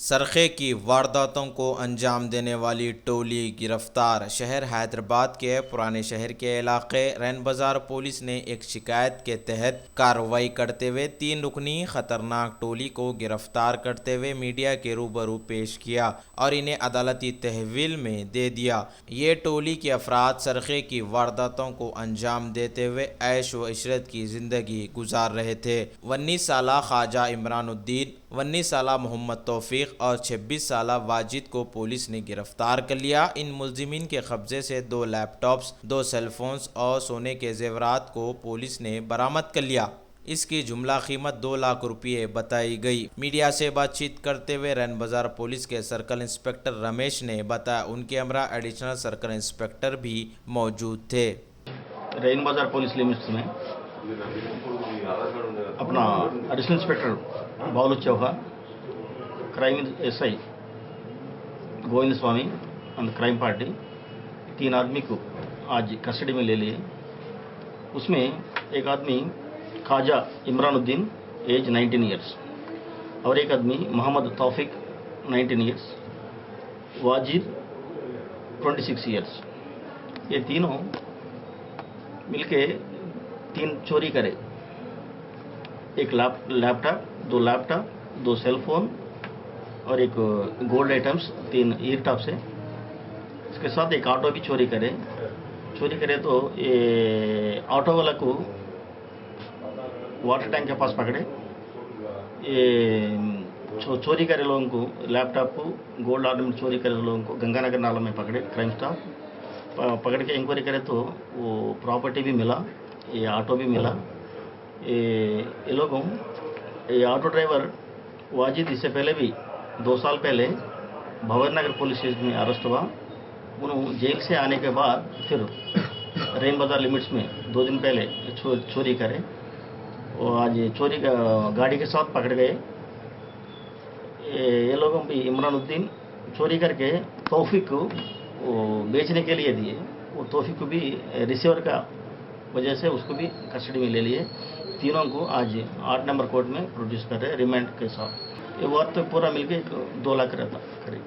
सरखे की वारदातों को अंजाम देने वाली टोली गिरफ्तार। शहर हैदराबाद के पुराने शहर के इलाके रैन बाजार पुलिस ने एक शिकायत के तहत कार्रवाई करते हुए 3 रुकनी खतरनाक टोली को गिरफ्तार करते हुए मीडिया के रूबरू पेश किया और इन्हें अदालती तहवील में दे दिया। ये टोली के अफराद सरखे की वारदातों को अंजाम देते हुए ऐश व इशरत की जिंदगी गुजार रहे थे। 19 साला ख्वाजा इमरानुद्दीन, 19 साला मोहम्मद तौफीक और 26 साला वाजिद को पुलिस ने गिरफ्तार कर लिया। इन मुलजिमीन के कब्जे से 2 लैपटॉप्स, 2 सेलफोन्स और सोने के जेवरात को पुलिस ने बरामद कर लिया। इसकी जुमला कीमत 2 लाख रुपये बताई गई। मीडिया से बातचीत करते हुए रैन बाजार पुलिस के सर्कल इंस्पेक्टर रमेश ने बताया उनके हमरा एडिशनल सर्कल इंस्पेक्टर भी मौजूद थे। रैन बाजार पुलिस लिमिट्स में अपना additional inspector Bavlu Chauhan, crime SI Govind Swami और क्राइम पार्टी 3 आदमी को आज कस्टडी में ले लिए। उसमें एक आदमी ख्वाजा इमरानुद्दीन एज 19 ईयर्स और एक आदमी मोहम्मद तौफीक 19 ईयर्स, वाजिद 26 ईयर्स। ये तीनों मिलके 3 चोरी करे। एक लैपटॉप, 2 लैपटॉप, 2 सेलफोन और एक गोल्ड आइटम्स, 3 ईयर टॉप से। इसके साथ एक ऑटो भी चोरी करे तो ये ऑटो वाला को वाटर टैंक के पास पकड़े। ये चोरी करे लोगों को, लैपटॉप को, गोल्ड ऑर्नामेंट चोरी करे लोगों को गंगानगर नाला में पकड़े। क्राइम स्टाफ पकड़ के इंक्वायरी करे तो वो प्रॉपर्टी भी मिला, ये ऑटो भी मिला। ये लोगों, ये ऑटो ड्राइवर वाजिद इससे पहले भी 2 साल पहले भवन नगर पुलिस स्टेशन में अरेस्ट हुआ। उन्होंने जेल से आने के बाद फिर रैन बाजार लिमिट्स में 2 दिन पहले चोरी करे और आज चोरी का गाड़ी के साथ पकड़ गए। ये लोगों भी इमरानुद्दीन चोरी करके तौफीक को बेचने के लिए दिए। वो तौफीक को भी रिसीवर का वजह से उसको भी कस्टडी में ले लिए। तीनों को आज 8 नंबर कोर्ट में प्रोड्यूस कर रहे रिमांड के साथ। ये वर्थ पूरा मिलके 2 लाख रहता करीब।